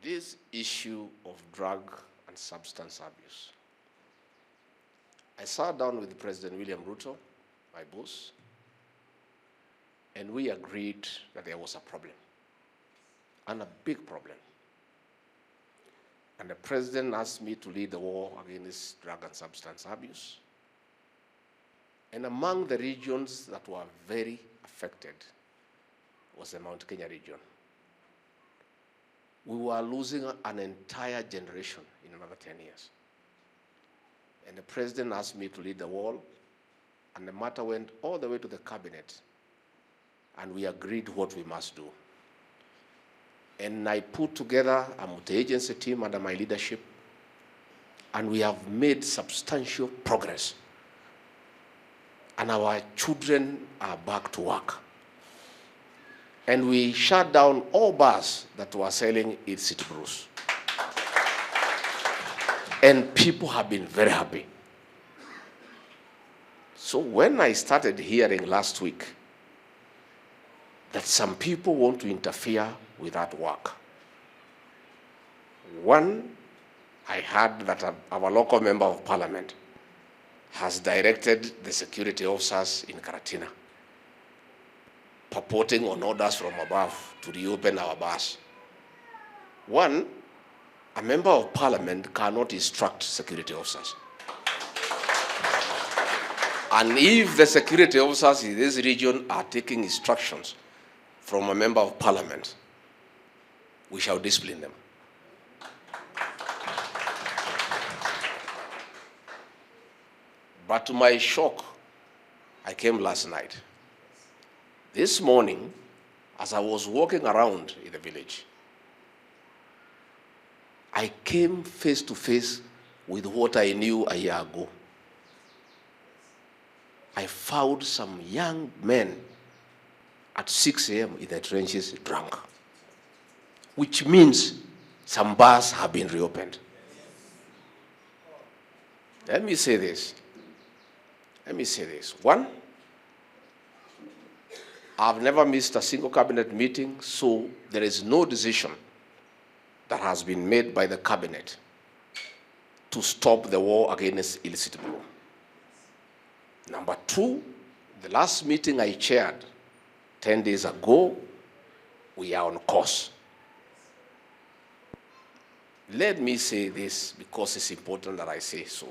this issue of drug and substance abuse. I sat down with President William Ruto, my boss, and we agreed that there was a problem, and a big problem. And the president asked me to lead the war against drug and substance abuse. And among the regions that were very affected was the Mount Kenya region. We were losing an entire generation in another 10 years. And the president asked me to lead the war, and the matter went all the way to the cabinet, and we agreed what we must do. And I put together a multi-agency team under my leadership, and we have made substantial progress. And our children are back to work. And we shut down all bars that were selling illicit brews. And people have been very happy. So when I started hearing last week that some people want to interfere with that work, one, I heard that our local member of parliament has directed the security officers in Karatina, purporting on orders from above to reopen our bars. One, a member of parliament cannot instruct security officers. And if the security officers in this region are taking instructions from a member of parliament, we shall discipline them. But to my shock, I came last night. This morning, as I was walking around in the village, I came face to face with what I knew a year ago. I found some young men at 6 a.m. in the trenches drunk, which means some bars have been reopened. Let me say this. One, I've never missed a single cabinet meeting, so there is no decision that has been made by the cabinet to stop the war against illicit brew. Number two, the last meeting I chaired 10 days ago, we are on course. Let me say this because it's important that I say so.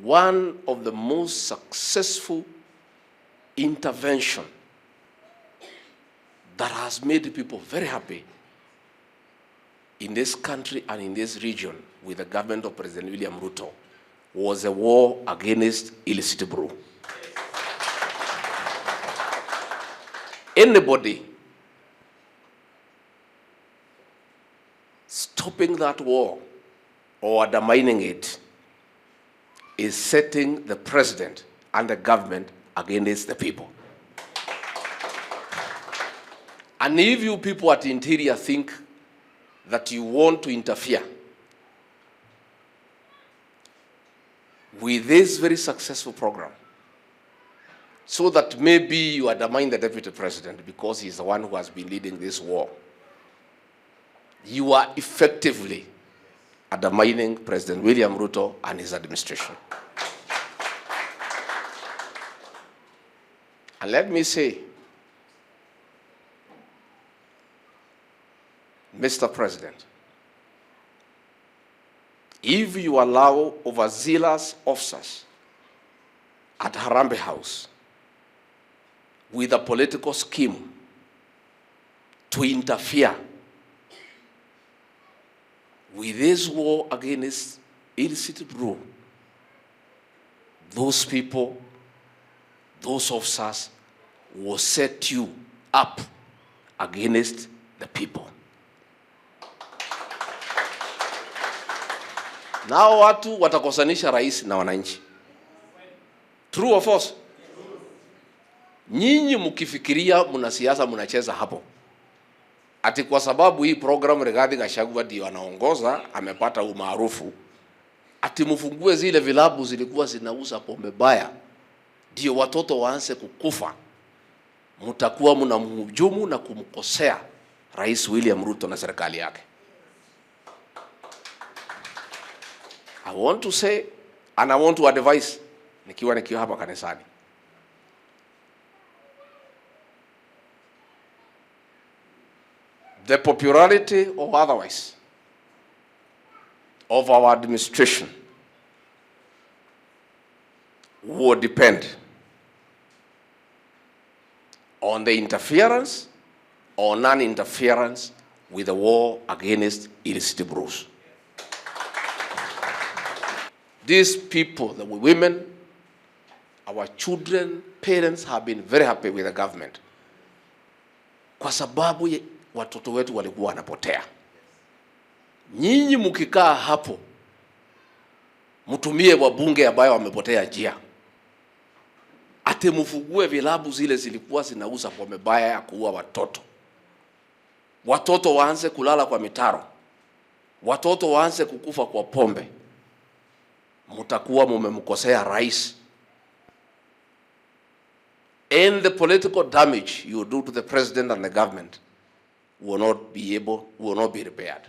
One of the most successful intervention that has made people very happy in this country and in this region with the government of President William Ruto was a war against illicit brew. Anybody stopping that war or undermining it is setting the president and the government against the people. And if you people at the interior think that you want to interfere with this very successful program, so that maybe you undermine the deputy president because he's the one who has been leading this war, you are effectively undermining President William Ruto and his administration. And let me say, Mr. President, if you allow overzealous officers at Harambee House with a political scheme to interfere with this war against illicit brew, those people, those officers will set you up against the people. Nao watu watakosanisha rais na wananchi. True or false? Nyinyi mkifikiria mna siasa mnacheza hapo. Ati kwa sababu hii program Riggy Gachagua ndio anaongoza, amepata umaarufu, ati mfungue zile vilabu zilikuwa zinauza pombe baya, ndio watoto waanze kukufa. mtakuwa mnamhujumu na kumkosea Rais William Ruto na serikali yake. I want to say and I want to advise nikiwa hapa kanisani. The popularity or otherwise of our administration will depend on the interference or non-interference with the war against illicit brews. These people, the women, our children, parents have been very happy with the government kwa sababu watoto wetu walikuwa wanapotea. Nyinyi mkikaa hapo mtumie wabunge ambayo wamepotea njia, ate mfugue vilabu zile zilikuwa zinauza kwa mabaya ya kuua watoto. Watoto waanze kulala kwa mitaro, watoto waanze kukufa kwa pombe. Mutakuwa mumemkosea rais. And the political damage you do to the president and the government will not be repaired.